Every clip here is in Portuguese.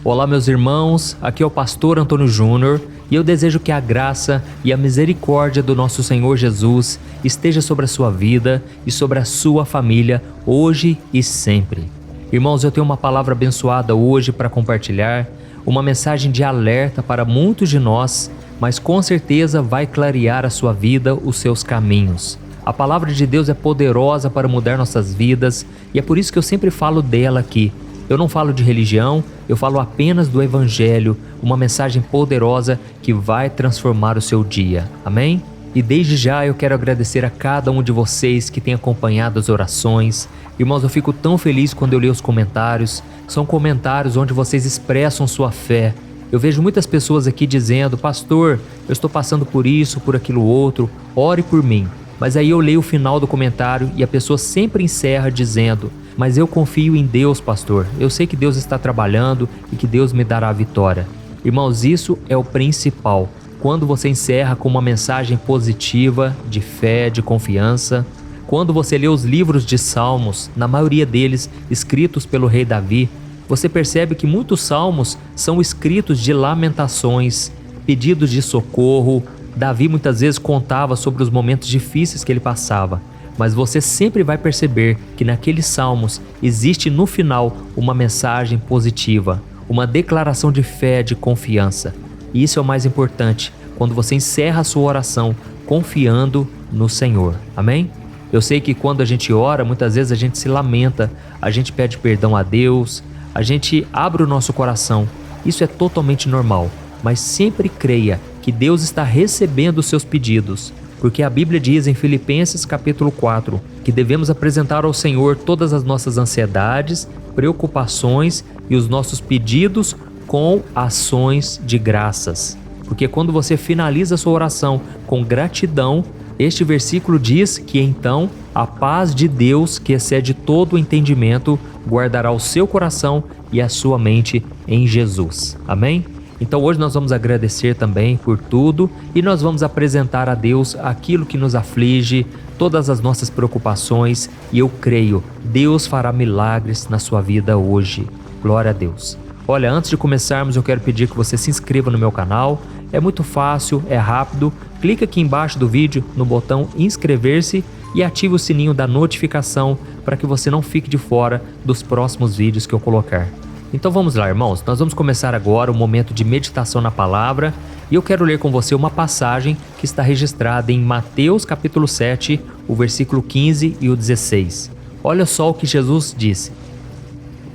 Olá meus irmãos, aqui é o pastor Antônio Júnior e eu desejo que a graça e a misericórdia do nosso Senhor Jesus esteja sobre a sua vida e sobre a sua família hoje e sempre. Irmãos, eu tenho uma palavra abençoada hoje para compartilhar, uma mensagem de alerta para muitos de nós, mas com certeza vai clarear a sua vida, os seus caminhos. A palavra de Deus é poderosa para mudar nossas vidas e é por isso que eu sempre falo dela aqui. Eu não falo de religião, eu falo apenas do Evangelho, uma mensagem poderosa que vai transformar o seu dia. Amém? E desde já eu quero agradecer a cada um de vocês que tem acompanhado as orações. Irmãos, eu fico tão feliz quando eu leio os comentários. São comentários onde vocês expressam sua fé. Eu vejo muitas pessoas aqui dizendo: pastor, eu estou passando por isso, por aquilo outro, ore por mim. Mas aí eu leio o final do comentário e a pessoa sempre encerra dizendo: mas eu confio em Deus, pastor. Eu sei que Deus está trabalhando e que Deus me dará a vitória. Irmãos, isso é o principal. Quando você encerra com uma mensagem positiva, de fé, de confiança. Quando você lê os livros de Salmos, na maioria deles escritos pelo rei Davi, você percebe que muitos salmos são escritos de lamentações, pedidos de socorro. Davi muitas vezes contava sobre os momentos difíceis que ele passava. Mas você sempre vai perceber que naqueles salmos existe no final uma mensagem positiva, uma declaração de fé, de confiança. E isso é o mais importante, quando você encerra a sua oração confiando no Senhor. Amém? Eu sei que quando a gente ora, muitas vezes a gente se lamenta, a gente pede perdão a Deus, a gente abre o nosso coração. Isso é totalmente normal, mas sempre creia que Deus está recebendo os seus pedidos. Porque a Bíblia diz em Filipenses capítulo 4 que devemos apresentar ao Senhor todas as nossas ansiedades, preocupações e os nossos pedidos com ações de graças. Porque quando você finaliza a sua oração com gratidão, este versículo diz que então a paz de Deus, que excede todo o entendimento, guardará o seu coração e a sua mente em Jesus. Amém? Então hoje nós vamos agradecer também por tudo e nós vamos apresentar a Deus aquilo que nos aflige, todas as nossas preocupações, e eu creio, Deus fará milagres na sua vida hoje. Glória a Deus. Olha, antes de começarmos eu quero pedir que você se inscreva no meu canal. É muito fácil, é rápido. Clica aqui embaixo do vídeo no botão inscrever-se e ative o sininho da notificação para que você não fique de fora dos próximos vídeos que eu colocar. Então vamos lá, irmãos, nós vamos começar agora o momento de meditação na palavra e eu quero ler com você uma passagem que está registrada em Mateus capítulo 7, o versículo 15 e o 16. Olha só o que Jesus disse: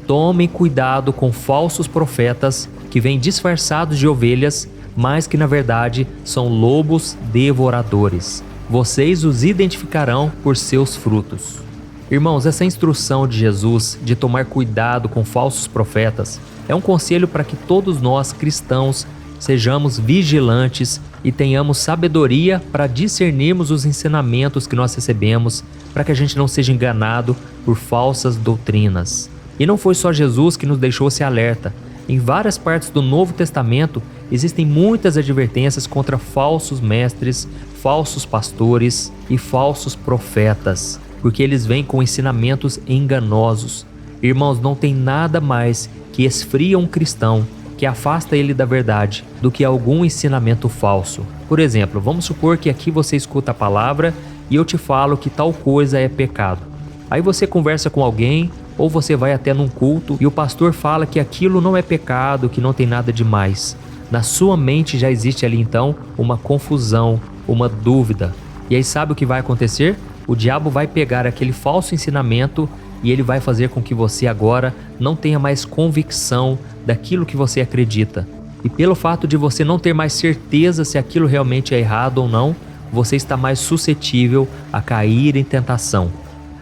tomem cuidado com falsos profetas que vêm disfarçados de ovelhas, mas que na verdade são lobos devoradores. Vocês os identificarão por seus frutos. Irmãos, essa instrução de Jesus de tomar cuidado com falsos profetas é um conselho para que todos nós cristãos sejamos vigilantes e tenhamos sabedoria para discernirmos os ensinamentos que nós recebemos, para que a gente não seja enganado por falsas doutrinas. E não foi só Jesus que nos deixou esse alerta. Em várias partes do Novo Testamento existem muitas advertências contra falsos mestres, falsos pastores e falsos profetas, porque eles vêm com ensinamentos enganosos. Irmãos, não tem nada mais que esfria um cristão, que afasta ele da verdade, do que algum ensinamento falso. Por exemplo, vamos supor que aqui você escuta a palavra e eu te falo que tal coisa é pecado. Aí você conversa com alguém ou você vai até num culto e o pastor fala que aquilo não é pecado, que não tem nada demais. Na sua mente já existe ali então uma confusão, uma dúvida. E aí sabe o que vai acontecer? O diabo vai pegar aquele falso ensinamento e ele vai fazer com que você agora não tenha mais convicção daquilo que você acredita. E pelo fato de você não ter mais certeza se aquilo realmente é errado ou não, você está mais suscetível a cair em tentação.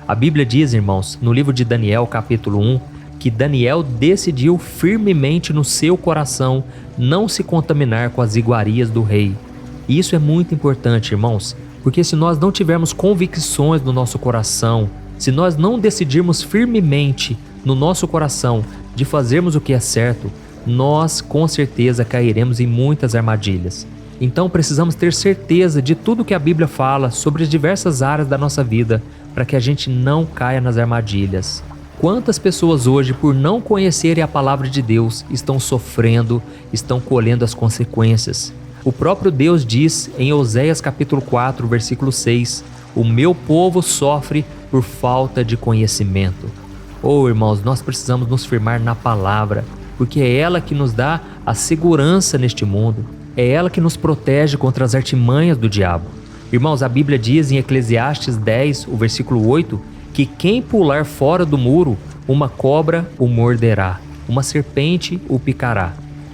A Bíblia diz, irmãos, no livro de Daniel, capítulo 1, que Daniel decidiu firmemente no seu coração não se contaminar com as iguarias do rei. E isso é muito importante, irmãos, porque se nós não tivermos convicções no nosso coração, se nós não decidirmos firmemente no nosso coração de fazermos o que é certo, nós com certeza cairemos em muitas armadilhas. Então precisamos ter certeza de tudo que a Bíblia fala sobre as diversas áreas da nossa vida, para que a gente não caia nas armadilhas. Quantas pessoas hoje, por não conhecerem a palavra de Deus, estão sofrendo, estão colhendo as consequências. O próprio Deus diz em Oséias capítulo 4, versículo 6, o meu povo sofre por falta de conhecimento. Oh, irmãos, nós precisamos nos firmar na palavra, porque é ela que nos dá a segurança neste mundo. É ela que nos protege contra as artimanhas do diabo. Irmãos, a Bíblia diz em Eclesiastes 10, o versículo 8, que quem pular fora do muro, uma cobra o morderá, uma serpente o picará.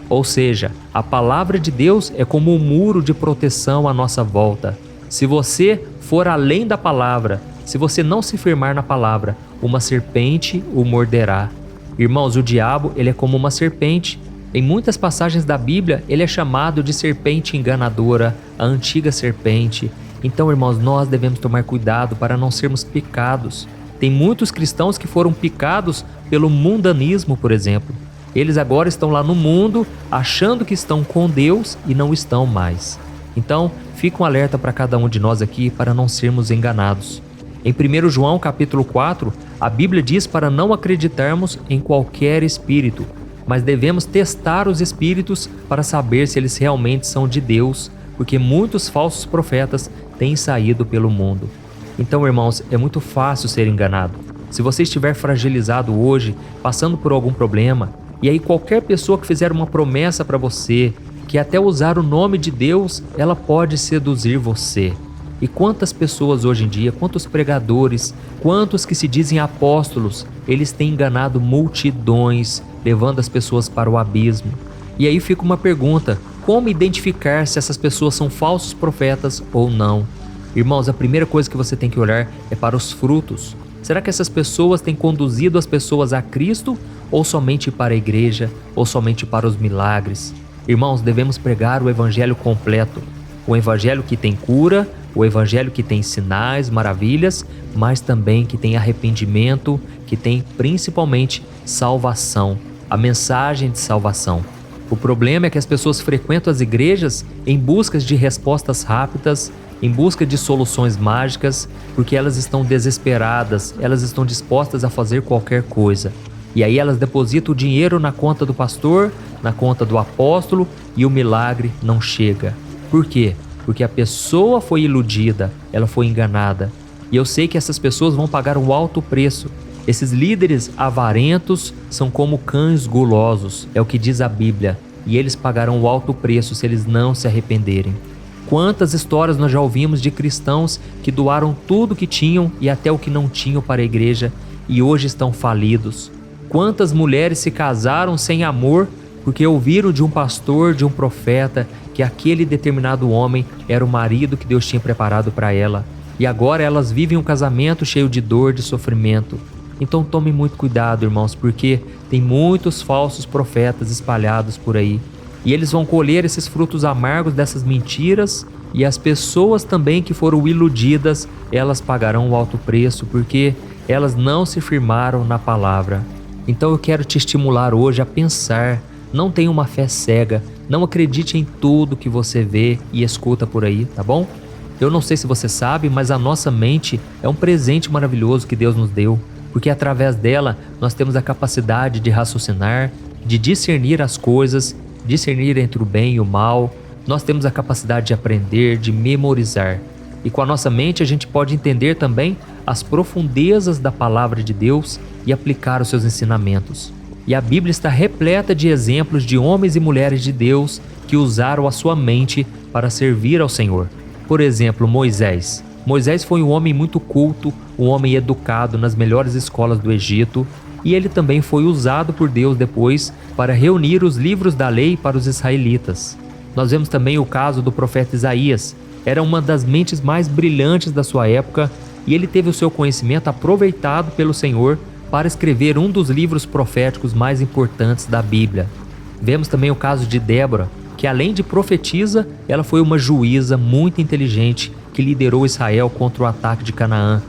Ou seja, a palavra de Deus é como um muro de proteção à nossa volta. Se você for além da palavra, se você não se firmar na palavra, uma serpente o morderá. Irmãos, o diabo, ele é como uma serpente. Em muitas passagens da Bíblia, ele é chamado de serpente enganadora, a antiga serpente. Então, irmãos, nós devemos tomar cuidado para não sermos picados. Tem muitos cristãos que foram picados pelo mundanismo, por exemplo. Eles agora estão lá no mundo, achando que estão com Deus e não estão mais. Então, fica um alerta para cada um de nós aqui para não sermos enganados. Em 1 João capítulo 4, a Bíblia diz para não acreditarmos em qualquer espírito, mas devemos testar os espíritos para saber se eles realmente são de Deus, porque muitos falsos profetas têm saído pelo mundo. Então, irmãos, é muito fácil ser enganado. Se você estiver fragilizado hoje, passando por algum problema, e aí qualquer pessoa que fizer uma promessa para você, que até usar o nome de Deus, ela pode seduzir você. E quantas pessoas hoje em dia, quantos pregadores, quantos que se dizem apóstolos, eles têm enganado multidões, levando as pessoas para o abismo. E aí fica uma pergunta: como identificar se essas pessoas são falsos profetas ou não? Irmãos, a primeira coisa que você tem que olhar é para os frutos. Será que essas pessoas têm conduzido as pessoas a Cristo ou somente para a igreja ou somente para os milagres? Irmãos, devemos pregar o evangelho completo. O evangelho que tem cura, o evangelho que tem sinais, maravilhas, mas também que tem arrependimento, que tem principalmente salvação, a mensagem de salvação. O problema é que as pessoas frequentam as igrejas em busca de respostas rápidas, em busca de soluções mágicas, porque elas estão desesperadas, elas estão dispostas a fazer qualquer coisa. E aí elas depositam o dinheiro na conta do pastor, na conta do apóstolo, e o milagre não chega. Por quê? Porque a pessoa foi iludida, ela foi enganada. E eu sei que essas pessoas vão pagar um alto preço. Esses líderes avarentos são como cães gulosos, é o que diz a Bíblia. E eles pagarão um alto preço se eles não se arrependerem. Quantas histórias nós já ouvimos de cristãos que doaram tudo que tinham e até o que não tinham para a igreja e hoje estão falidos. Quantas mulheres se casaram sem amor porque ouviram de um pastor, de um profeta, que aquele determinado homem era o marido que Deus tinha preparado para ela. E agora elas vivem um casamento cheio de dor, de sofrimento. Então tome muito cuidado, irmãos, porque tem muitos falsos profetas espalhados por aí. E eles vão colher esses frutos amargos dessas mentiras, e as pessoas também que foram iludidas, elas pagarão o alto preço, porque elas não se firmaram na palavra. Então eu quero te estimular hoje a pensar. Não tenha uma fé cega, não acredite em tudo que você vê e escuta por aí, tá bom? Eu não sei se você sabe, mas a nossa mente é um presente maravilhoso que Deus nos deu, porque através dela nós temos a capacidade de raciocinar, de discernir as coisas, discernir entre o bem e o mal. Nós temos a capacidade de aprender, de memorizar. E com a nossa mente a gente pode entender também as profundezas da palavra de Deus e aplicar os seus ensinamentos. E a Bíblia está repleta de exemplos de homens e mulheres de Deus que usaram a sua mente para servir ao Senhor. Por exemplo, Moisés. Moisés foi um homem muito culto, um homem educado nas melhores escolas do Egito, e ele também foi usado por Deus depois para reunir os livros da lei para os israelitas. Nós vemos também o caso do profeta Isaías. Era uma das mentes mais brilhantes da sua época e ele teve o seu conhecimento aproveitado pelo Senhor para escrever um dos livros proféticos mais importantes da Bíblia. Vemos também o caso de Débora, que além de profetisa, ela foi uma juíza muito inteligente que liderou Israel contra o ataque de Canaã.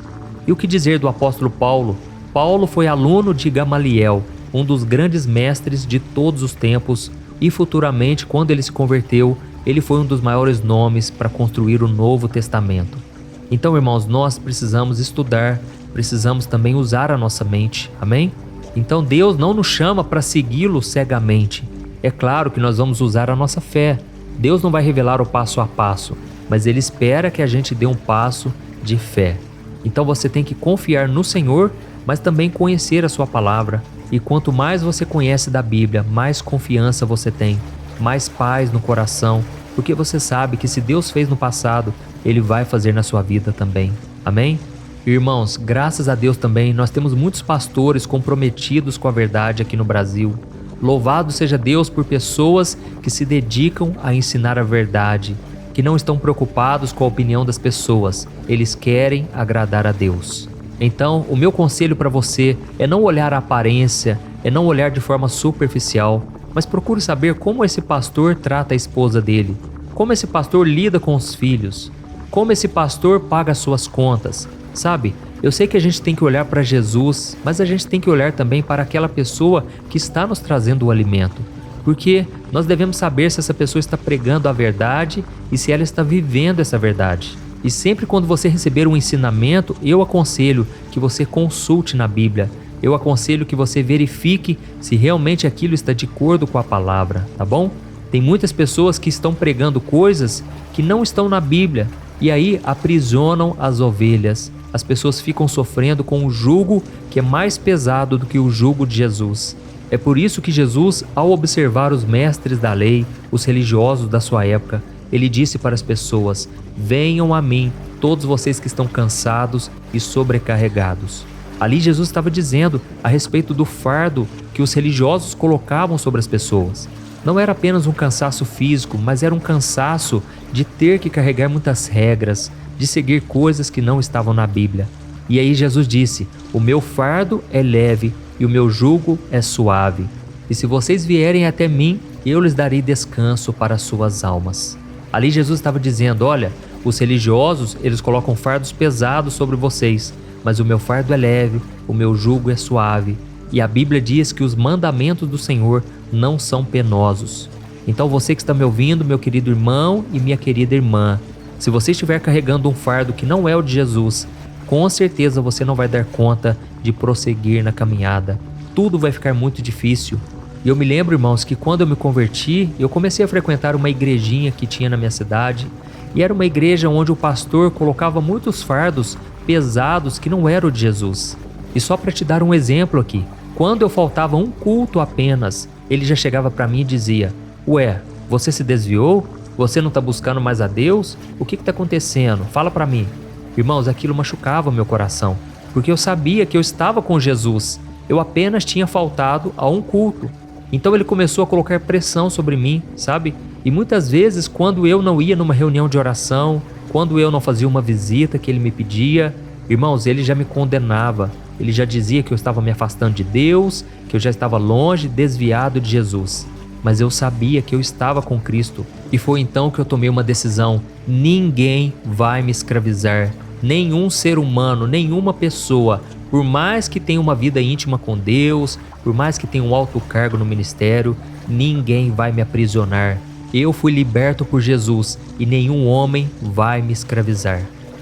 E o que dizer do apóstolo Paulo? Paulo foi aluno de Gamaliel, um dos grandes mestres de todos os tempos, e futuramente, quando ele se converteu, ele foi um dos maiores nomes para construir o Novo Testamento. Então, irmãos, nós precisamos estudar, precisamos também usar a nossa mente, amém? Então Deus não nos chama para segui-lo cegamente. É claro que nós vamos usar a nossa fé. Deus não vai revelar o passo a passo, mas Ele espera que a gente dê um passo de fé. Então você tem que confiar no Senhor, mas também conhecer a sua palavra. E quanto mais você conhece da Bíblia, mais confiança você tem, mais paz no coração, porque você sabe que se Deus fez no passado, Ele vai fazer na sua vida também. Amém? Irmãos, graças a Deus também, nós temos muitos pastores comprometidos com a verdade aqui no Brasil. Louvado seja Deus por pessoas que se dedicam a ensinar a verdade, que não estão preocupados com a opinião das pessoas, eles querem agradar a Deus. Então, o meu conselho para você é não olhar a aparência, é não olhar de forma superficial, mas procure saber como esse pastor trata a esposa dele, como esse pastor lida com os filhos, como esse pastor paga as suas contas. Sabe, eu sei que a gente tem que olhar para Jesus, mas a gente tem que olhar também para aquela pessoa que está nos trazendo o alimento. Porque nós devemos saber se essa pessoa está pregando a verdade e se ela está vivendo essa verdade. E sempre quando você receber um ensinamento, eu aconselho que você consulte na Bíblia. Eu aconselho que você verifique se realmente aquilo está de acordo com a palavra, tá bom? Tem muitas pessoas que estão pregando coisas que não estão na Bíblia e aí aprisionam as ovelhas. As pessoas ficam sofrendo com um jugo que é mais pesado do que o jugo de Jesus. É por isso que Jesus, ao observar os mestres da lei, os religiosos da sua época, ele disse para as pessoas: venham a mim, todos vocês que estão cansados e sobrecarregados. Ali Jesus estava dizendo a respeito do fardo que os religiosos colocavam sobre as pessoas. Não era apenas um cansaço físico, mas era um cansaço de ter que carregar muitas regras, de seguir coisas que não estavam na Bíblia. E aí Jesus disse: o meu fardo é leve e o meu jugo é suave. E se vocês vierem até mim, eu lhes darei descanso para as suas almas. Ali Jesus estava dizendo: olha, os religiosos, eles colocam fardos pesados sobre vocês, mas o meu fardo é leve, o meu jugo é suave. E a Bíblia diz que os mandamentos do Senhor não são penosos. Então você que está me ouvindo, meu querido irmão e minha querida irmã, se você estiver carregando um fardo que não é o de Jesus, com certeza você não vai dar conta de prosseguir na caminhada. Tudo vai ficar muito difícil. E eu me lembro, irmãos, que quando eu me converti, eu comecei a frequentar uma igrejinha que tinha na minha cidade. E era uma igreja onde o pastor colocava muitos fardos pesados que não eram de Jesus. E só para te dar um exemplo aqui, quando eu faltava um culto apenas, ele já chegava para mim e dizia: ué, você se desviou? Você não está buscando mais a Deus? O que está acontecendo? Fala para mim. Irmãos, aquilo machucava meu coração, porque eu sabia que eu estava com Jesus. Eu apenas tinha faltado a um culto. Então ele começou a colocar pressão sobre mim, sabe? E muitas vezes, quando eu não ia numa reunião de oração, quando eu não fazia uma visita que ele me pedia, irmãos, ele já me condenava. Ele já dizia que eu estava me afastando de Deus, que eu já estava longe, desviado de Jesus. Mas eu sabia que eu estava com Cristo. E foi então que eu tomei uma decisão: ninguém vai me escravizar. Nenhum ser humano, nenhuma pessoa, por mais que tenha uma vida íntima com Deus, por mais que tenha um alto cargo no ministério, ninguém vai me aprisionar. Eu fui liberto por Jesus e nenhum homem vai me escravizar.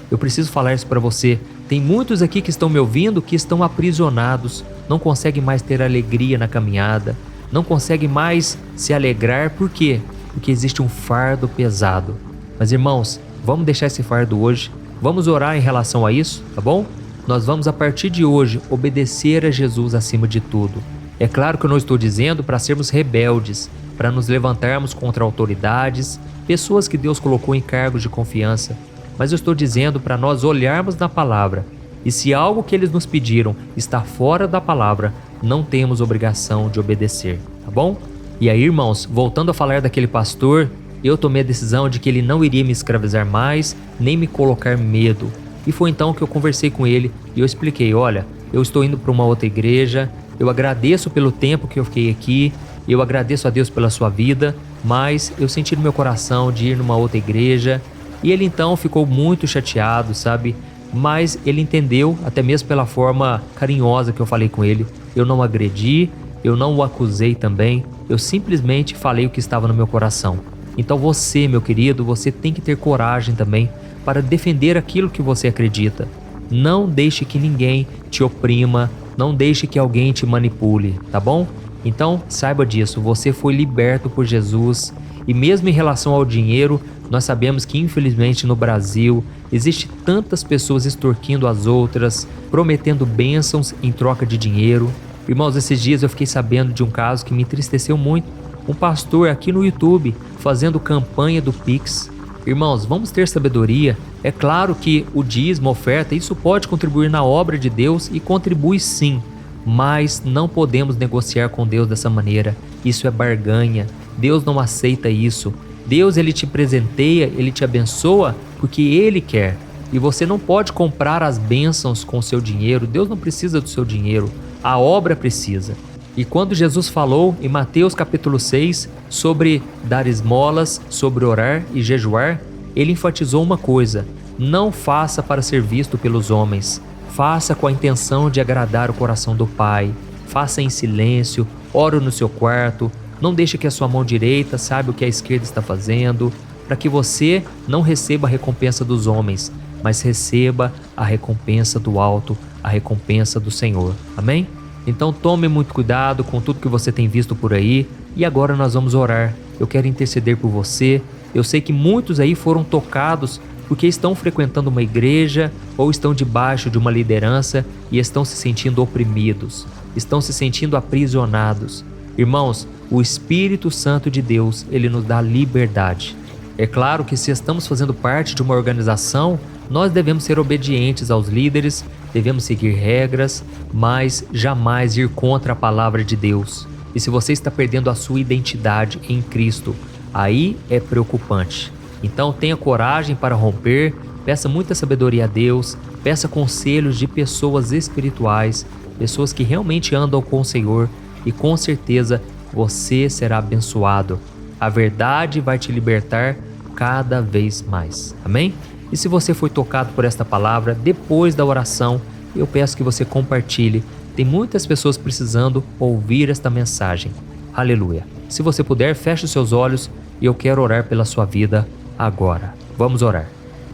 Eu preciso falar isso para você. Tem muitos aqui que estão me ouvindo que estão aprisionados, não conseguem mais ter alegria na caminhada, não conseguem mais se alegrar. Por quê? Porque existe um fardo pesado. Mas irmãos, vamos deixar esse fardo hoje, vamos orar em relação a isso, tá bom? Nós vamos a partir de hoje obedecer a Jesus acima de tudo. É claro que eu não estou dizendo para sermos rebeldes, para nos levantarmos contra autoridades, pessoas que Deus colocou em cargos de confiança, mas eu estou dizendo para nós olharmos na palavra, e se algo que eles nos pediram está fora da palavra, não temos obrigação de obedecer, tá bom? E aí, irmãos, voltando a falar daquele pastor, eu tomei a decisão de que ele não iria me escravizar mais, nem me colocar medo. E foi então que eu conversei com ele e eu expliquei: olha, eu estou indo para uma outra igreja, eu agradeço pelo tempo que eu fiquei aqui, eu agradeço a Deus pela sua vida, mas eu senti no meu coração de ir numa outra igreja. E ele então ficou muito chateado, sabe? Mas ele entendeu, até mesmo pela forma carinhosa que eu falei com ele. Eu não agredi, eu não o acusei também, eu simplesmente falei o que estava no meu coração. Então você, meu querido, você tem que ter coragem também para defender aquilo que você acredita. Não deixe que ninguém te oprima, não deixe que alguém te manipule, tá bom? Então, saiba disso, você foi liberto por Jesus. E mesmo em relação ao dinheiro, nós sabemos que infelizmente no Brasil existe tantas pessoas extorquindo as outras, prometendo bênçãos em troca de dinheiro. Irmãos, esses dias eu fiquei sabendo de um caso que me entristeceu muito. Um pastor aqui no YouTube fazendo campanha do Pix. Irmãos, vamos ter sabedoria. É claro que o dízimo, oferta, isso pode contribuir na obra de Deus e contribui sim, mas não podemos negociar com Deus dessa maneira. Isso é barganha. Deus não aceita isso. Deus, ele te presenteia, ele te abençoa porque ele quer. E você não pode comprar as bênçãos com o seu dinheiro. Deus não precisa do seu dinheiro. A obra precisa. E quando Jesus falou em Mateus capítulo 6 sobre dar esmolas, sobre orar e jejuar, ele enfatizou uma coisa: não faça para ser visto pelos homens. Faça com a intenção de agradar o coração do Pai. Faça em silêncio, ore no seu quarto. Não deixe que a sua mão direita saiba o que a esquerda está fazendo, para que você não receba a recompensa dos homens, mas receba a recompensa do alto, a recompensa do Senhor. Amém? Então tome muito cuidado com tudo que você tem visto por aí. E agora nós vamos orar. Eu quero interceder por você. Eu sei que muitos aí foram tocados porque estão frequentando uma igreja ou estão debaixo de uma liderança e estão se sentindo oprimidos, estão se sentindo aprisionados. Irmãos, o Espírito Santo de Deus, ele nos dá liberdade. É claro que se estamos fazendo parte de uma organização, nós devemos ser obedientes aos líderes, devemos seguir regras, mas jamais ir contra a palavra de Deus. E se você está perdendo a sua identidade em Cristo, aí é preocupante. Então tenha coragem para romper, peça muita sabedoria a Deus, peça conselhos de pessoas espirituais, pessoas que realmente andam com o Senhor, e com certeza você será abençoado. A verdade vai te libertar cada vez mais. Amém? E se você foi tocado por esta palavra, depois da oração, eu peço que você compartilhe. Tem muitas pessoas precisando ouvir esta mensagem. Aleluia. Se você puder, feche os seus olhos e eu quero orar pela sua vida agora. Vamos orar.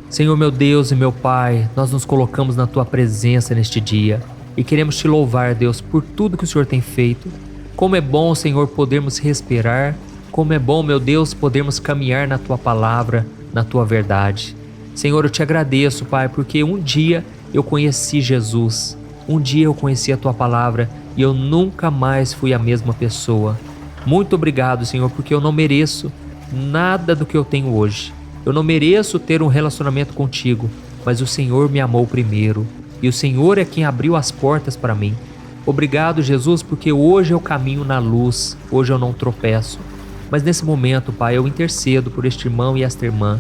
Senhor meu Deus e meu Pai, nós nos colocamos na Tua presença neste dia e queremos Te louvar, Deus, por tudo que o Senhor tem feito. Como é bom, Senhor, podermos respirar. Como é bom, meu Deus, podermos caminhar na Tua palavra, na Tua verdade. Senhor, eu Te agradeço, Pai, porque um dia eu conheci Jesus. Um dia eu conheci a Tua palavra e eu nunca mais fui a mesma pessoa. Muito obrigado, Senhor, porque eu não mereço nada do que eu tenho hoje. Eu não mereço ter um relacionamento contigo, mas o Senhor me amou primeiro e o Senhor é quem abriu as portas para mim. Obrigado, Jesus, porque hoje eu caminho na luz, hoje eu não tropeço. Mas nesse momento, Pai, eu intercedo por este irmão e esta irmã.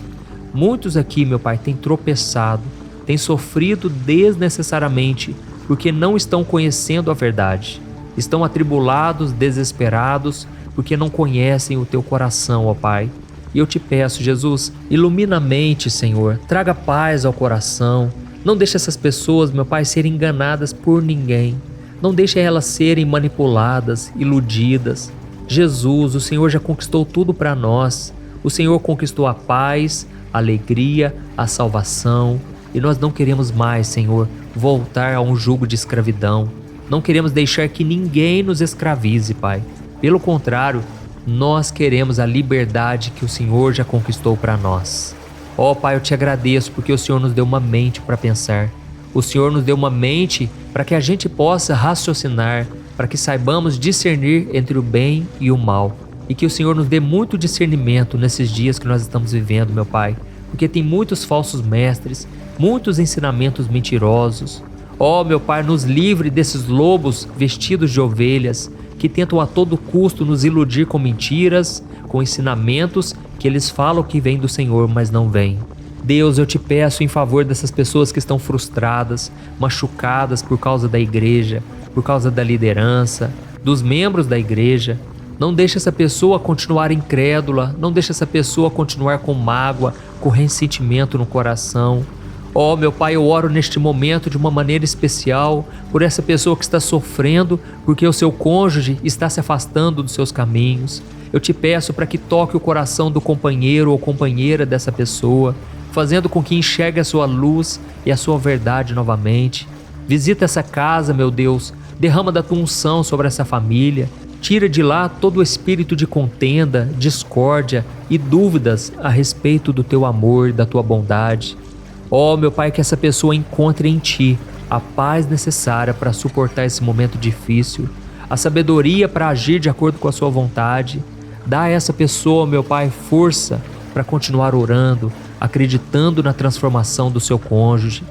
Muitos aqui, meu Pai, têm tropeçado, têm sofrido desnecessariamente porque não estão conhecendo a verdade. Estão atribulados, desesperados, porque não conhecem o Teu coração, ó Pai. E eu Te peço, Jesus, ilumina a mente, Senhor, traga paz ao coração. Não deixe essas pessoas, meu Pai, serem enganadas por ninguém. Não deixe elas serem manipuladas, iludidas. Jesus, o Senhor já conquistou tudo para nós. O Senhor conquistou a paz, a alegria, a salvação. E nós não queremos mais, Senhor, voltar a um jugo de escravidão. Não queremos deixar que ninguém nos escravize, Pai. Pelo contrário, nós queremos a liberdade que o Senhor já conquistou para nós. Ó Pai, eu Te agradeço porque o Senhor nos deu uma mente para pensar. O Senhor nos deu uma mente para que a gente possa raciocinar, para que saibamos discernir entre o bem e o mal. E que o Senhor nos dê muito discernimento nesses dias que nós estamos vivendo, meu Pai. Porque tem muitos falsos mestres, muitos ensinamentos mentirosos. Ó meu Pai, nos livre desses lobos vestidos de ovelhas que tentam a todo custo nos iludir com mentiras, com ensinamentos que eles falam que vêm do Senhor, mas não vêm. Deus, eu Te peço em favor dessas pessoas que estão frustradas, machucadas por causa da igreja, por causa da liderança, dos membros da igreja. Não deixe essa pessoa continuar incrédula, não deixe essa pessoa continuar com mágoa, com ressentimento no coração. Ó meu Pai, eu oro neste momento de uma maneira especial por essa pessoa que está sofrendo porque o seu cônjuge está se afastando dos seus caminhos. Eu Te peço para que toque o coração do companheiro ou companheira dessa pessoa. fazendo com que enxergue a sua luz e a sua verdade novamente. Visita essa casa, meu Deus, derrama da tua unção sobre essa família, tira de lá todo o espírito de contenda, discórdia e dúvidas a respeito do teu amor e da tua bondade. Ó, meu Pai, que essa pessoa encontre em Ti a paz necessária para suportar esse momento difícil, a sabedoria para agir de acordo com a sua vontade. Dá a essa pessoa, meu Pai, força para continuar orando, acreditando na transformação do seu cônjuge.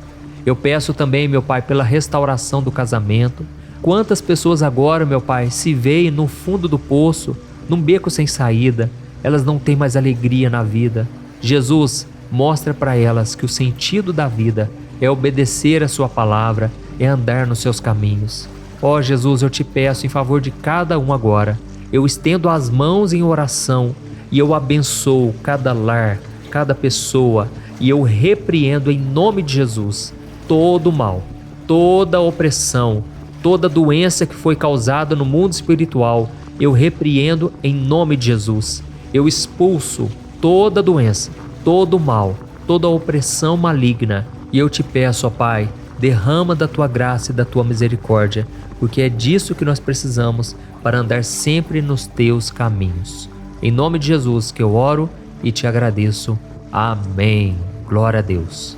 Eu peço também, meu Pai, pela restauração do casamento. Quantas pessoas agora, meu Pai, se veem no fundo do poço, num beco sem saída, elas não têm mais alegria na vida. Jesus, mostra para elas que o sentido da vida é obedecer a sua palavra, é andar nos seus caminhos. Ó Jesus, eu te peço em favor de cada um agora. Eu estendo as mãos em oração e eu abençoo cada lar, cada pessoa, e eu repreendo em nome de Jesus todo o mal, toda opressão, toda doença que foi causada no mundo espiritual. Eu repreendo em nome de Jesus. Eu expulso toda doença, todo mal, toda opressão maligna. E eu te peço, ó Pai, derrama da tua graça e da tua misericórdia, porque é disso que nós precisamos para andar sempre nos teus caminhos. Em nome de Jesus que eu oro e te agradeço. Amém. Glória a Deus.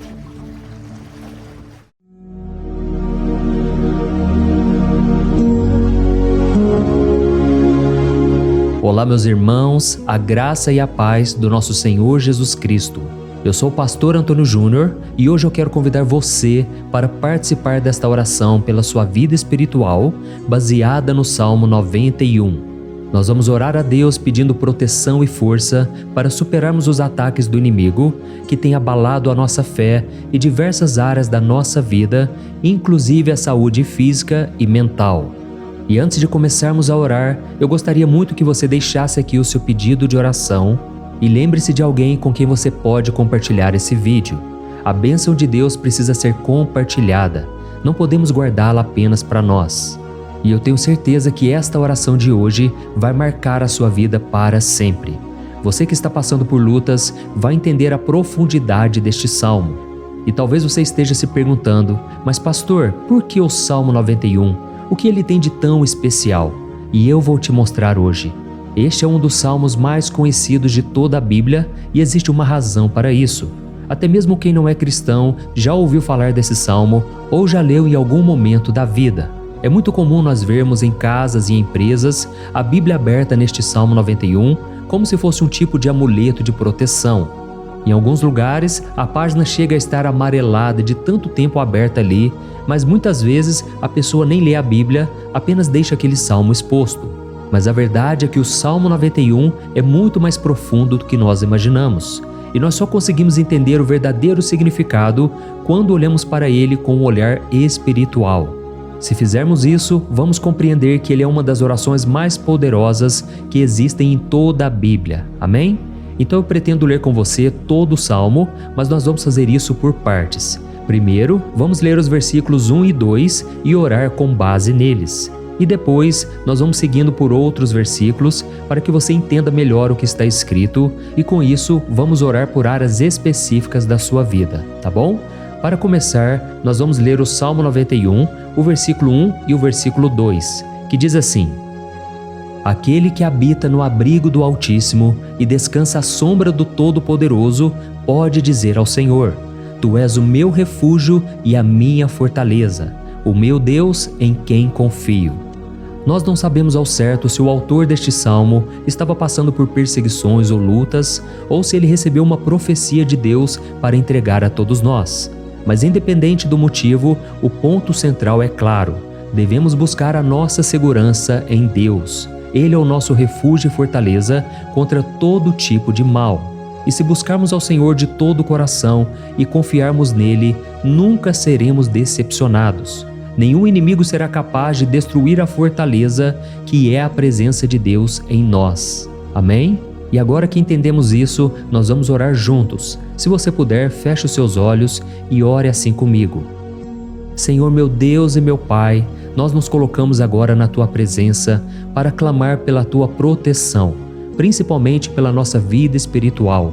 Olá, meus irmãos, a graça e a paz do nosso Senhor Jesus Cristo. Eu sou o pastor Antônio Júnior e hoje eu quero convidar você para participar desta oração pela sua vida espiritual, baseada no Salmo 91. Nós vamos orar a Deus pedindo proteção e força para superarmos os ataques do inimigo que tem abalado a nossa fé e diversas áreas da nossa vida, inclusive a saúde física e mental. E antes de começarmos a orar, eu gostaria muito que você deixasse aqui o seu pedido de oração e lembre-se de alguém com quem você pode compartilhar esse vídeo. A bênção de Deus precisa ser compartilhada, não podemos guardá-la apenas para nós. E eu tenho certeza que esta oração de hoje vai marcar a sua vida para sempre. Você que está passando por lutas vai entender a profundidade deste salmo. E talvez você esteja se perguntando, mas pastor, por que o Salmo 91? O que ele tem de tão especial? E eu vou te mostrar hoje. Este é um dos salmos mais conhecidos de toda a Bíblia e existe uma razão para isso. Até mesmo quem não é cristão já ouviu falar desse salmo ou já leu em algum momento da vida. É muito comum nós vermos em casas e empresas a Bíblia aberta neste Salmo 91 como se fosse um tipo de amuleto de proteção. Em alguns lugares, a página chega a estar amarelada de tanto tempo aberta ali, mas muitas vezes a pessoa nem lê a Bíblia, apenas deixa aquele salmo exposto. Mas a verdade é que o Salmo 91 é muito mais profundo do que nós imaginamos. E nós só conseguimos entender o verdadeiro significado quando olhamos para ele com um olhar espiritual. Se fizermos isso, vamos compreender que ele é uma das orações mais poderosas que existem em toda a Bíblia. Amém? Então eu pretendo ler com você todo o Salmo, mas nós vamos fazer isso por partes. Primeiro, vamos ler os versículos 1 e 2 e orar com base neles. E depois, nós vamos seguindo por outros versículos para que você entenda melhor o que está escrito e com isso, vamos orar por áreas específicas da sua vida, tá bom? Para começar, nós vamos ler o Salmo 91, o versículo 1 e o versículo 2, que diz assim: Aquele que habita no abrigo do Altíssimo e descansa à sombra do Todo-Poderoso pode dizer ao Senhor: Tu és o meu refúgio e a minha fortaleza, o meu Deus em quem confio. Nós não sabemos ao certo se o autor deste salmo estava passando por perseguições ou lutas, ou se ele recebeu uma profecia de Deus para entregar a todos nós. Mas independente do motivo, o ponto central é claro: devemos buscar a nossa segurança em Deus. Ele é o nosso refúgio e fortaleza contra todo tipo de mal. E se buscarmos ao Senhor de todo o coração e confiarmos nele, nunca seremos decepcionados. Nenhum inimigo será capaz de destruir a fortaleza que é a presença de Deus em nós. Amém? E agora que entendemos isso, nós vamos orar juntos. Se você puder, feche os seus olhos e ore assim comigo. Senhor meu Deus e meu Pai, nós nos colocamos agora na Tua presença para clamar pela Tua proteção, principalmente pela nossa vida espiritual.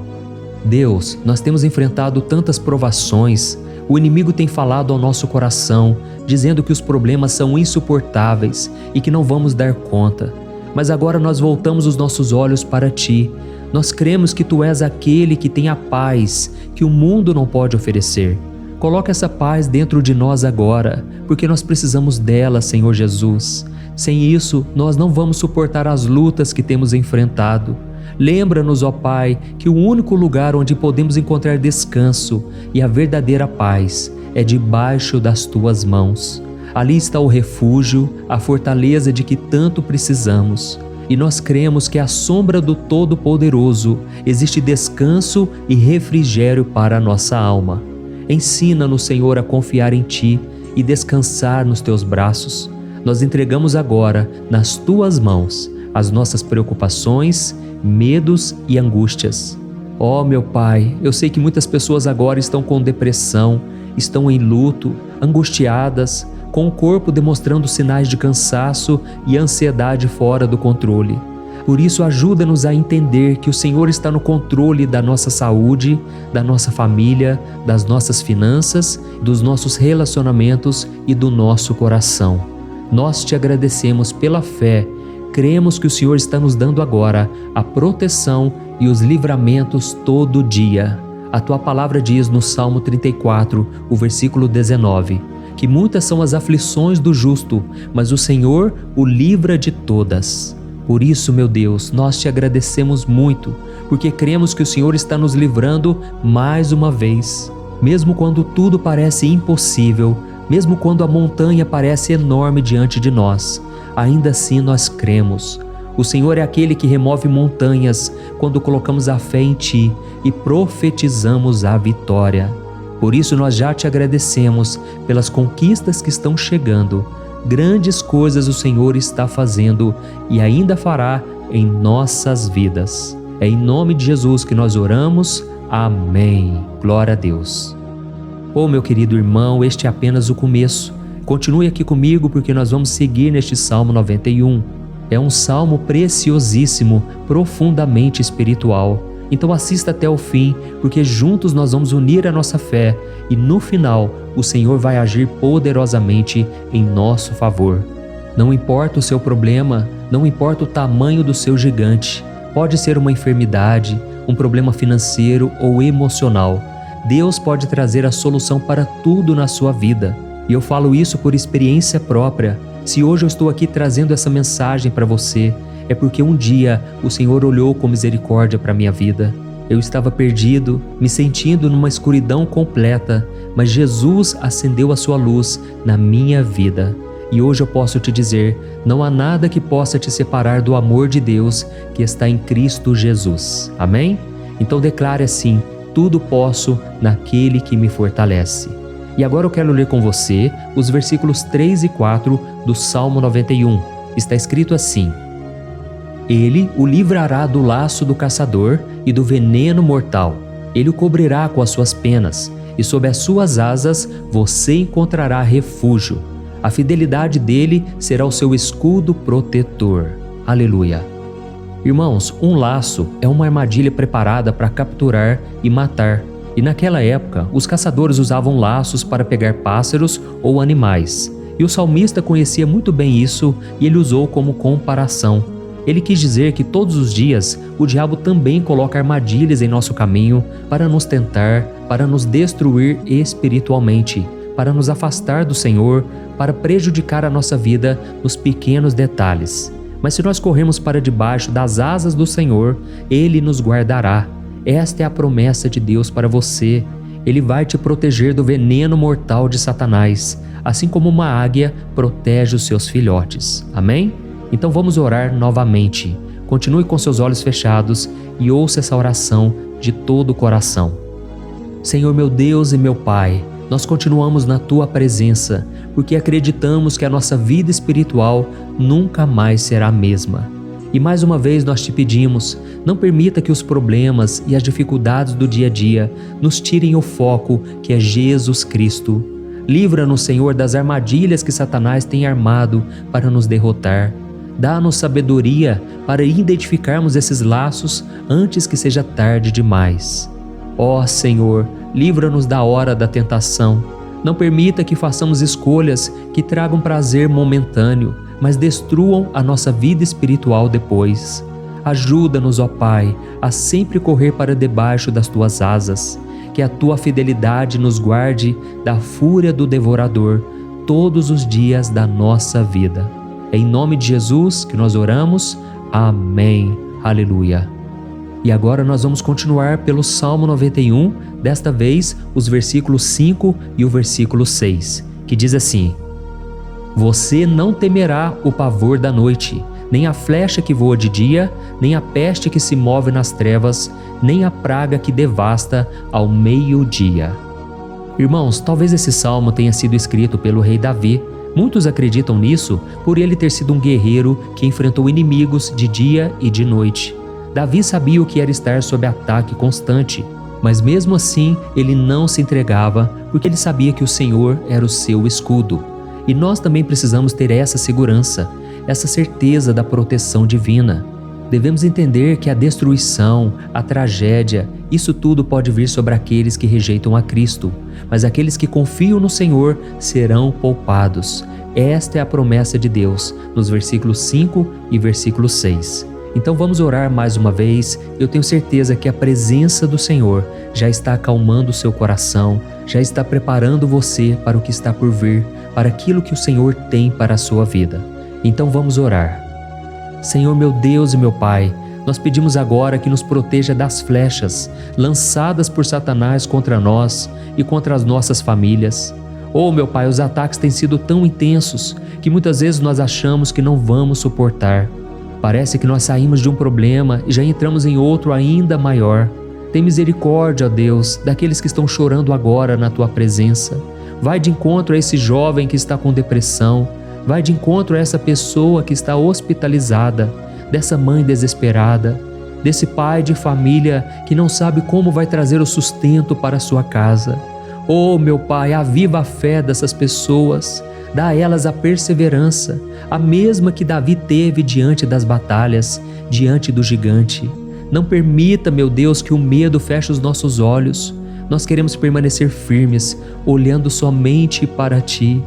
Deus, nós temos enfrentado tantas provações, o inimigo tem falado ao nosso coração, dizendo que os problemas são insuportáveis e que não vamos dar conta. Mas agora nós voltamos os nossos olhos para Ti. Nós cremos que Tu és aquele que tem a paz que o mundo não pode oferecer. Coloca essa paz dentro de nós agora, porque nós precisamos dela, Senhor Jesus. Sem isso, nós não vamos suportar as lutas que temos enfrentado. Lembra-nos, ó Pai, que o único lugar onde podemos encontrar descanso e a verdadeira paz é debaixo das Tuas mãos. Ali está o refúgio, a fortaleza de que tanto precisamos. E nós cremos que à sombra do Todo-Poderoso existe descanso e refrigério para a nossa alma. Ensina-nos, Senhor, a confiar em Ti e descansar nos Teus braços. Nós entregamos agora, nas Tuas mãos, as nossas preocupações, medos e angústias. Ó meu Pai, eu sei que muitas pessoas agora estão com depressão, estão em luto, angustiadas, com o corpo demonstrando sinais de cansaço e ansiedade fora do controle. Por isso, ajuda-nos a entender que o Senhor está no controle da nossa saúde, da nossa família, das nossas finanças, dos nossos relacionamentos e do nosso coração. Nós Te agradecemos pela fé. Cremos que o Senhor está nos dando agora a proteção e os livramentos todo dia. A Tua palavra diz no Salmo 34, o versículo 19, que muitas são as aflições do justo, mas o Senhor o livra de todas. Por isso, meu Deus, nós Te agradecemos muito, porque cremos que o Senhor está nos livrando mais uma vez. Mesmo quando tudo parece impossível, mesmo quando a montanha parece enorme diante de nós, ainda assim nós cremos. O Senhor é aquele que remove montanhas quando colocamos a fé em Ti e profetizamos a vitória. Por isso nós já Te agradecemos pelas conquistas que estão chegando. Grandes coisas o Senhor está fazendo e ainda fará em nossas vidas. É em nome de Jesus que nós oramos. Amém. Glória a Deus. Oh, meu querido irmão, este é apenas o começo. Continue aqui comigo porque nós vamos seguir neste Salmo 91. É um salmo preciosíssimo, profundamente espiritual. Então assista até o fim, porque juntos nós vamos unir a nossa fé e no final o Senhor vai agir poderosamente em nosso favor. Não importa o seu problema, não importa o tamanho do seu gigante. Pode ser uma enfermidade, um problema financeiro ou emocional. Deus pode trazer a solução para tudo na sua vida. E eu falo isso por experiência própria. Se hoje eu estou aqui trazendo essa mensagem para você, é porque um dia o Senhor olhou com misericórdia para a minha vida. Eu estava perdido, me sentindo numa escuridão completa, mas Jesus acendeu a sua luz na minha vida. E hoje eu posso te dizer, não há nada que possa te separar do amor de Deus que está em Cristo Jesus. Amém? Então declare assim: tudo posso naquele que me fortalece. E agora eu quero ler com você os versículos 3 e 4 do Salmo 91. Está escrito assim: Ele o livrará do laço do caçador e do veneno mortal. Ele o cobrirá com as suas penas, e sob as suas asas você encontrará refúgio. A fidelidade dele será o seu escudo protetor. Aleluia. Irmãos, um laço é uma armadilha preparada para capturar e matar. E naquela época, os caçadores usavam laços para pegar pássaros ou animais. E o salmista conhecia muito bem isso e ele usou como comparação. Ele quis dizer que todos os dias o diabo também coloca armadilhas em nosso caminho para nos tentar, para nos destruir espiritualmente, para nos afastar do Senhor, para prejudicar a nossa vida nos pequenos detalhes. Mas se nós corremos para debaixo das asas do Senhor, Ele nos guardará. Esta é a promessa de Deus para você. Ele vai te proteger do veneno mortal de Satanás, assim como uma águia protege os seus filhotes. Amém? Então vamos orar novamente. Continue com seus olhos fechados e ouça essa oração de todo o coração. Senhor meu Deus e meu Pai, nós continuamos na Tua presença, porque acreditamos que a nossa vida espiritual nunca mais será a mesma. E mais uma vez nós Te pedimos, não permita que os problemas e as dificuldades do dia a dia nos tirem o foco que é Jesus Cristo. Livra-nos, Senhor, das armadilhas que Satanás tem armado para nos derrotar. Dá-nos sabedoria para identificarmos esses laços antes que seja tarde demais. Ó Senhor, livra-nos da hora da tentação. Não permita que façamos escolhas que tragam prazer momentâneo, mas destruam a nossa vida espiritual depois. Ajuda-nos, ó Pai, a sempre correr para debaixo das Tuas asas. Que a Tua fidelidade nos guarde da fúria do devorador todos os dias da nossa vida. É em nome de Jesus que nós oramos. Amém. Aleluia. E agora nós vamos continuar pelo Salmo 91, desta vez os versículos 5 e o versículo 6, que diz assim: Você não temerá o pavor da noite, nem a flecha que voa de dia, nem a peste que se move nas trevas, nem a praga que devasta ao meio-dia. Irmãos, talvez esse salmo tenha sido escrito pelo rei Davi. Muitos acreditam nisso por ele ter sido um guerreiro que enfrentou inimigos de dia e de noite. Davi sabia o que era estar sob ataque constante, mas mesmo assim ele não se entregava porque ele sabia que o Senhor era o seu escudo. E nós também precisamos ter essa segurança, essa certeza da proteção divina. Devemos entender que a destruição, a tragédia, isso tudo pode vir sobre aqueles que rejeitam a Cristo, mas aqueles que confiam no Senhor serão poupados. Esta é a promessa de Deus, nos versículos 5 e versículo 6. Então vamos orar mais uma vez. Eu tenho certeza que a presença do Senhor já está acalmando o seu coração, já está preparando você para o que está por vir, para aquilo que o Senhor tem para a sua vida. Então vamos orar. Senhor meu Deus e meu Pai, nós pedimos agora que nos proteja das flechas lançadas por Satanás contra nós e contra as nossas famílias. Oh meu Pai, os ataques têm sido tão intensos que muitas vezes nós achamos que não vamos suportar. Parece que nós saímos de um problema e já entramos em outro ainda maior. Tem misericórdia, ó Deus, daqueles que estão chorando agora na Tua presença. Vai de encontro a esse jovem que está com depressão. Vai de encontro a essa pessoa que está hospitalizada, dessa mãe desesperada, desse pai de família que não sabe como vai trazer o sustento para a sua casa. Oh, meu Pai, aviva a fé dessas pessoas. Dá a elas a perseverança, a mesma que Davi teve diante das batalhas, diante do gigante. Não permita, meu Deus, que o medo feche os nossos olhos. Nós queremos permanecer firmes, olhando somente para Ti.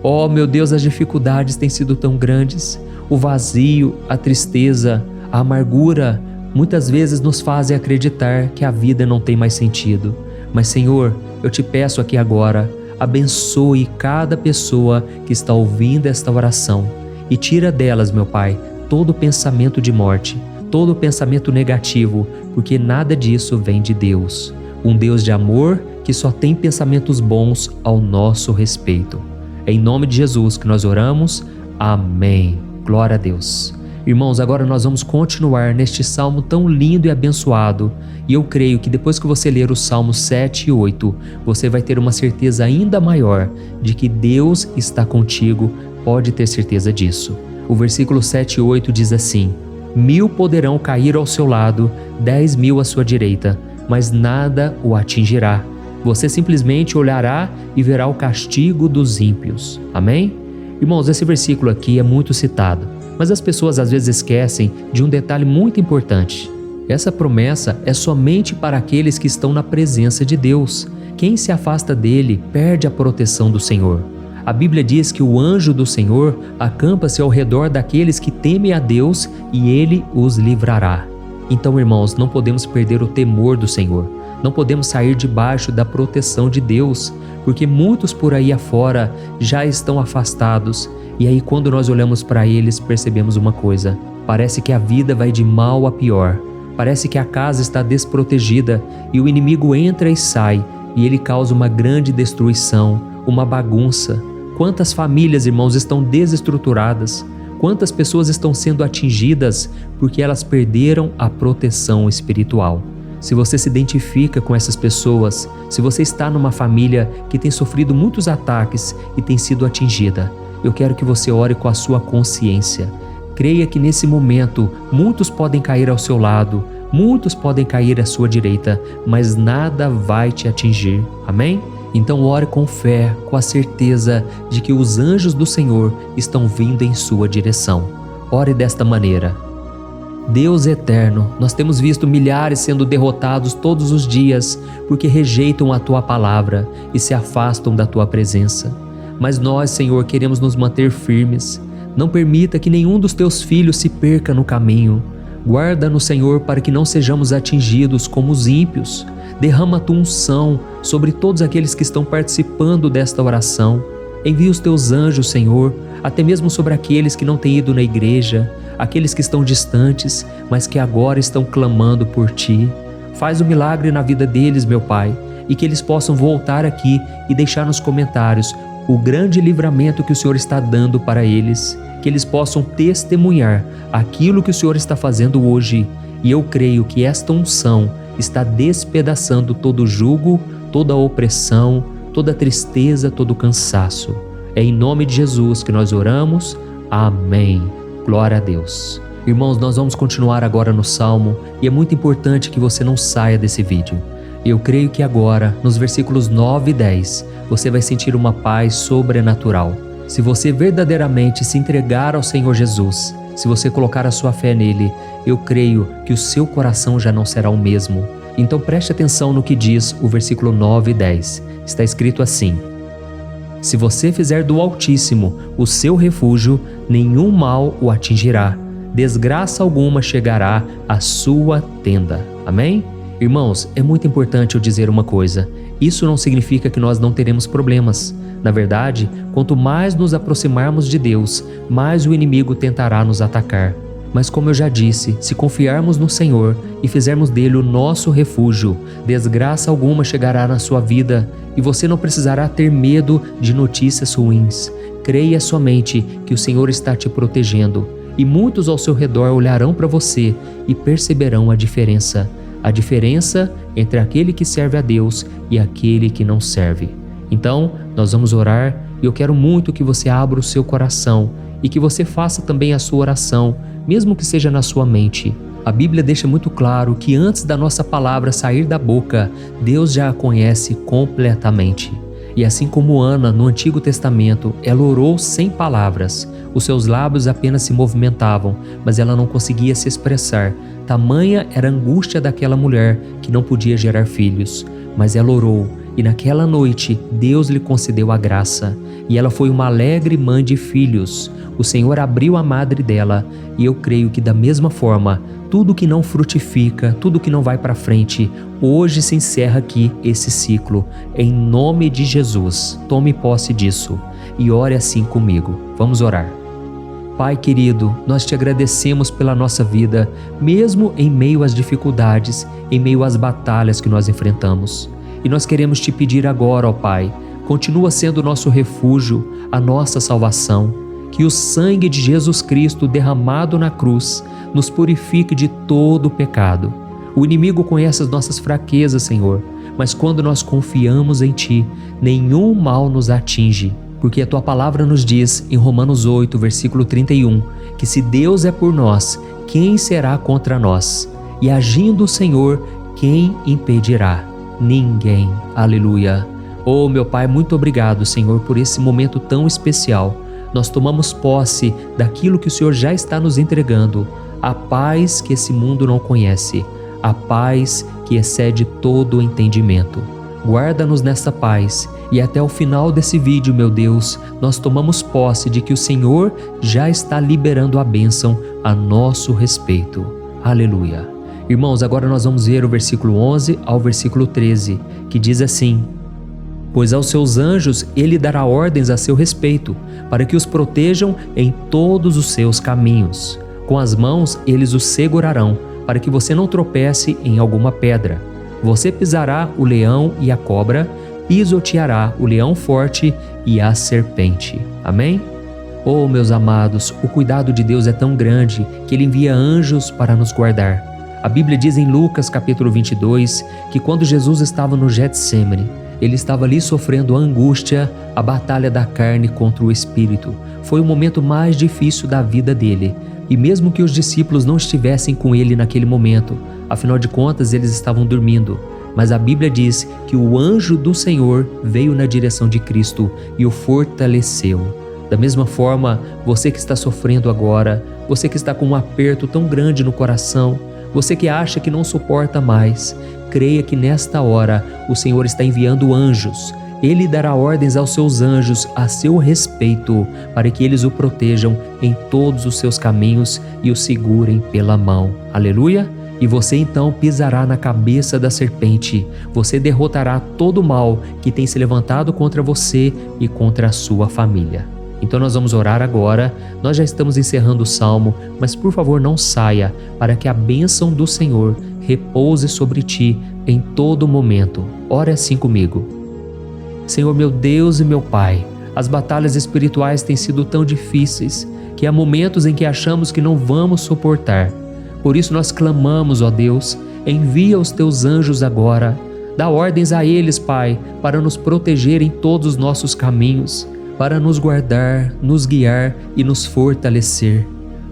Oh, meu Deus, as dificuldades têm sido tão grandes. O vazio, a tristeza, a amargura, muitas vezes nos fazem acreditar que a vida não tem mais sentido. Mas, Senhor, eu te peço aqui agora, abençoe cada pessoa que está ouvindo esta oração e tira delas, meu Pai, todo pensamento de morte, todo pensamento negativo, porque nada disso vem de Deus. Um Deus de amor que só tem pensamentos bons ao nosso respeito. É em nome de Jesus que nós oramos. Amém. Glória a Deus. Irmãos, agora nós vamos continuar neste salmo tão lindo e abençoado. E eu creio que depois que você ler os salmos 7 e 8, você vai ter uma certeza ainda maior de que Deus está contigo, pode ter certeza disso. O versículo 7 e 8 diz assim: 1000 poderão cair ao seu lado, 10.000 à sua direita, mas nada o atingirá. Você simplesmente olhará e verá o castigo dos ímpios. Amém? Irmãos, esse versículo aqui é muito citado, mas as pessoas às vezes esquecem de um detalhe muito importante. Essa promessa é somente para aqueles que estão na presença de Deus. Quem se afasta dele perde a proteção do Senhor. A Bíblia diz que o anjo do Senhor acampa-se ao redor daqueles que temem a Deus e ele os livrará. Então, irmãos, não podemos perder o temor do Senhor. Não podemos sair debaixo da proteção de Deus, porque muitos por aí afora já estão afastados. E aí, quando nós olhamos para eles, percebemos uma coisa: parece que a vida vai de mal a pior. Parece que a casa está desprotegida e o inimigo entra e sai, e ele causa uma grande destruição, uma bagunça. Quantas famílias, irmãos, estão desestruturadas? Quantas pessoas estão sendo atingidas porque elas perderam a proteção espiritual? Se você se identifica com essas pessoas, se você está numa família que tem sofrido muitos ataques e tem sido atingida, eu quero que você ore com a sua consciência. Creia que nesse momento muitos podem cair ao seu lado, muitos podem cair à sua direita, mas nada vai te atingir. Amém? Então ore com fé, com a certeza de que os anjos do Senhor estão vindo em sua direção. Ore desta maneira: Deus eterno, nós temos visto milhares sendo derrotados todos os dias porque rejeitam a Tua palavra e se afastam da Tua presença. Mas nós, Senhor, queremos nos manter firmes. Não permita que nenhum dos Teus filhos se perca no caminho. Guarda-nos, Senhor, para que não sejamos atingidos como os ímpios. Derrama a Tua unção sobre todos aqueles que estão participando desta oração. Envia os Teus anjos, Senhor, até mesmo sobre aqueles que não têm ido na igreja, aqueles que estão distantes, mas que agora estão clamando por Ti. Faz um milagre na vida deles, meu Pai, e que eles possam voltar aqui e deixar nos comentários o grande livramento que o Senhor está dando para eles, que eles possam testemunhar aquilo que o Senhor está fazendo hoje. E eu creio que esta unção está despedaçando todo jugo, toda opressão, toda tristeza, todo cansaço. É em nome de Jesus que nós oramos. Amém. Glória a Deus. Irmãos, nós vamos continuar agora no Salmo e é muito importante que você não saia desse vídeo. Eu creio que agora, nos versículos 9 e 10, você vai sentir uma paz sobrenatural. Se você verdadeiramente se entregar ao Senhor Jesus, se você colocar a sua fé nele, eu creio que o seu coração já não será o mesmo. Então preste atenção no que diz o versículo 9 e 10. Está escrito assim: se você fizer do Altíssimo o seu refúgio, nenhum mal o atingirá, desgraça alguma chegará à sua tenda. Amém? Irmãos, é muito importante eu dizer uma coisa. Isso não significa que nós não teremos problemas. Na verdade, quanto mais nos aproximarmos de Deus, mais o inimigo tentará nos atacar. Mas como eu já disse, se confiarmos no Senhor e fizermos dele o nosso refúgio, desgraça alguma chegará na sua vida e você não precisará ter medo de notícias ruins. Creia somente que o Senhor está te protegendo e muitos ao seu redor olharão para você e perceberão a diferença entre aquele que serve a Deus e aquele que não serve. Então, nós vamos orar e eu quero muito que você abra o seu coração e que você faça também a sua oração, mesmo que seja na sua mente. A Bíblia deixa muito claro que antes da nossa palavra sair da boca, Deus já a conhece completamente. E assim como Ana, no Antigo Testamento, ela orou sem palavras. Os seus lábios apenas se movimentavam, mas ela não conseguia se expressar. Tamanha era a angústia daquela mulher que não podia gerar filhos. Mas ela orou, e naquela noite Deus lhe concedeu a graça. E ela foi uma alegre mãe de filhos. O Senhor abriu a madre dela, e eu creio que da mesma forma, tudo que não frutifica, tudo que não vai para frente, hoje se encerra aqui esse ciclo. Em nome de Jesus, tome posse disso e ore assim comigo. Vamos orar. Pai querido, nós te agradecemos pela nossa vida, mesmo em meio às dificuldades, em meio às batalhas que nós enfrentamos. E nós queremos te pedir agora, ó Pai, continua sendo o nosso refúgio, a nossa salvação. Que o sangue de Jesus Cristo derramado na cruz nos purifique de todo o pecado. O inimigo conhece as nossas fraquezas, Senhor, mas quando nós confiamos em Ti, nenhum mal nos atinge, porque a Tua palavra nos diz em Romanos 8, versículo 31, que se Deus é por nós, quem será contra nós? E agindo o Senhor, quem impedirá? Ninguém. Aleluia. Oh, meu Pai, muito obrigado, Senhor, por esse momento tão especial. Nós tomamos posse daquilo que o Senhor já está nos entregando, a paz que esse mundo não conhece, a paz que excede todo o entendimento. Guarda-nos nessa paz e até o final desse vídeo, meu Deus, nós tomamos posse de que o Senhor já está liberando a bênção a nosso respeito. Aleluia. Irmãos, agora nós vamos ver o versículo 11 ao versículo 13, que diz assim: pois aos seus anjos ele dará ordens a seu respeito, para que os protejam em todos os seus caminhos. Com as mãos eles os segurarão, para que você não tropece em alguma pedra. Você pisará o leão e a cobra, pisoteará o leão forte e a serpente. Amém? Oh, meus amados, o cuidado de Deus é tão grande que Ele envia anjos para nos guardar. A Bíblia diz em Lucas capítulo 22 que quando Jesus estava no Getsêmani, Ele estava ali sofrendo a angústia, a batalha da carne contra o espírito. Foi o momento mais difícil da vida dele. E mesmo que os discípulos não estivessem com ele naquele momento, afinal de contas eles estavam dormindo, mas a Bíblia diz que o anjo do Senhor veio na direção de Cristo e o fortaleceu. Da mesma forma, você que está sofrendo agora, você que está com um aperto tão grande no coração, você que acha que não suporta mais, creia que nesta hora o Senhor está enviando anjos. Ele dará ordens aos seus anjos a seu respeito, para que eles o protejam em todos os seus caminhos e o segurem pela mão. Aleluia! E você então pisará na cabeça da serpente. Você derrotará todo o mal que tem se levantado contra você e contra a sua família. Então nós vamos orar agora. Nós já estamos encerrando o salmo, mas por favor não saia, para que a bênção do Senhor repouse sobre ti em todo momento. Ore assim comigo. Senhor meu Deus e meu Pai, as batalhas espirituais têm sido tão difíceis que há momentos em que achamos que não vamos suportar. Por isso nós clamamos, ó Deus, envia os teus anjos agora. Dá ordens a eles, Pai, para nos proteger em todos os nossos caminhos, para nos guardar, nos guiar e nos fortalecer.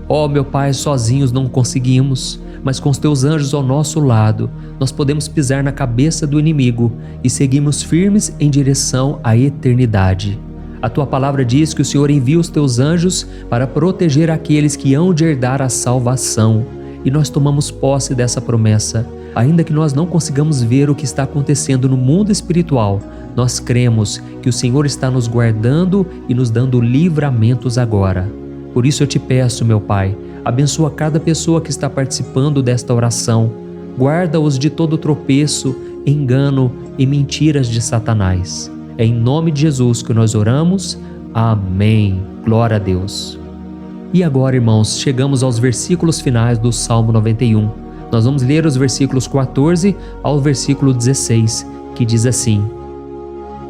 Ó meu Pai, sozinhos não conseguimos, mas com os teus anjos ao nosso lado, nós podemos pisar na cabeça do inimigo e seguirmos firmes em direção à eternidade. A tua palavra diz que o Senhor envia os teus anjos para proteger aqueles que hão de herdar a salvação. E nós tomamos posse dessa promessa. Ainda que nós não consigamos ver o que está acontecendo no mundo espiritual, nós cremos que o Senhor está nos guardando e nos dando livramentos agora. Por isso eu te peço, meu Pai, abençoa cada pessoa que está participando desta oração. Guarda-os de todo tropeço, engano e mentiras de Satanás. É em nome de Jesus que nós oramos. Amém. Glória a Deus. E agora, irmãos, chegamos aos versículos finais do Salmo 91. Nós vamos ler os versículos 14 ao versículo 16, que diz assim: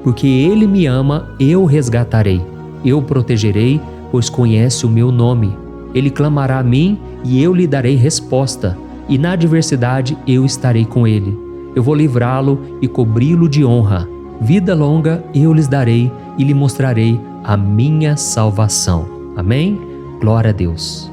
Porque Ele me ama, eu o resgatarei, eu o protegerei, pois conhece o meu nome. Ele clamará a mim e eu lhe darei resposta, e na adversidade eu estarei com ele. Eu vou livrá-lo e cobri-lo de honra. Vida longa eu lhes darei e lhe mostrarei a minha salvação. Amém? Glória a Deus.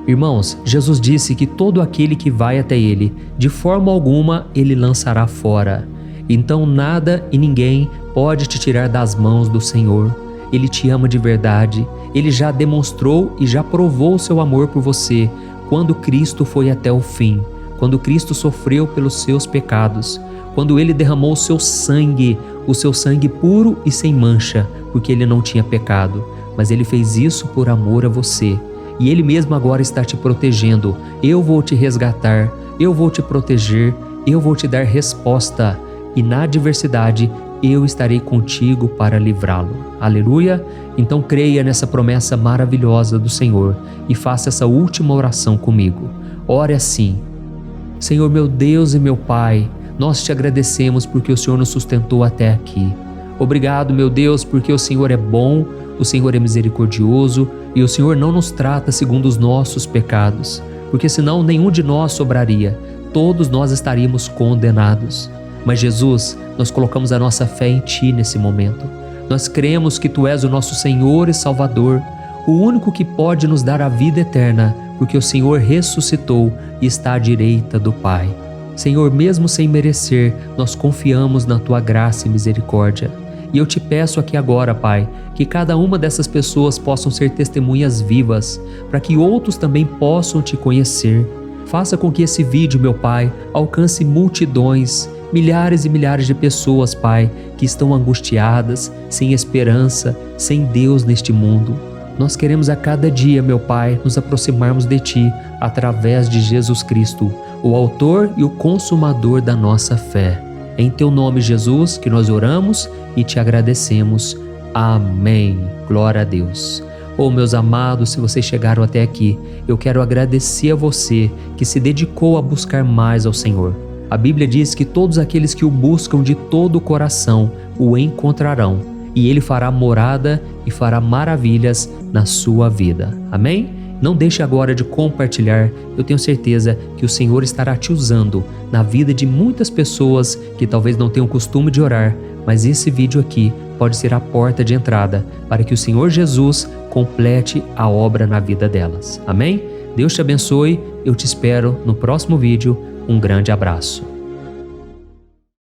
Irmãos, Jesus disse que todo aquele que vai até Ele, de forma alguma Ele lançará fora. Então nada e ninguém pode te tirar das mãos do Senhor. Ele te ama de verdade. Ele já demonstrou e já provou o seu amor por você quando Cristo foi até o fim, quando Cristo sofreu pelos seus pecados, quando Ele derramou o seu sangue puro e sem mancha, porque Ele não tinha pecado. Mas Ele fez isso por amor a você. E Ele mesmo agora está te protegendo. Eu vou te resgatar, eu vou te proteger, eu vou te dar resposta. E na adversidade, eu estarei contigo para livrá-lo. Aleluia! Então creia nessa promessa maravilhosa do Senhor e faça essa última oração comigo. Ore assim: Senhor meu Deus e meu Pai, nós te agradecemos porque o Senhor nos sustentou até aqui. Obrigado, meu Deus, porque o Senhor é bom, o Senhor é misericordioso e o Senhor não nos trata segundo os nossos pecados, porque senão nenhum de nós sobraria, todos nós estaríamos condenados. Mas Jesus, nós colocamos a nossa fé em Ti nesse momento. Nós cremos que Tu és o nosso Senhor e Salvador, o único que pode nos dar a vida eterna, porque o Senhor ressuscitou e está à direita do Pai. Senhor, mesmo sem merecer, nós confiamos na Tua graça e misericórdia. E eu te peço aqui agora, Pai, que cada uma dessas pessoas possam ser testemunhas vivas, para que outros também possam Te conhecer. Faça com que esse vídeo, meu Pai, alcance multidões, milhares e milhares de pessoas, Pai, que estão angustiadas, sem esperança, sem Deus neste mundo. Nós queremos a cada dia, meu Pai, nos aproximarmos de Ti através de Jesus Cristo, o autor e o consumador da nossa fé. Em Teu nome, Jesus, que nós oramos e Te agradecemos. Amém. Glória a Deus. Oh, meus amados, se vocês chegaram até aqui, eu quero agradecer a você que se dedicou a buscar mais ao Senhor. A Bíblia diz que todos aqueles que o buscam de todo o coração o encontrarão, e Ele fará morada e fará maravilhas na sua vida. Amém? Não deixe agora de compartilhar, eu tenho certeza que o Senhor estará te usando na vida de muitas pessoas que talvez não tenham costume de orar, mas esse vídeo aqui pode ser a porta de entrada para que o Senhor Jesus complete a obra na vida delas. Amém? Deus te abençoe, eu te espero no próximo vídeo. Um grande abraço.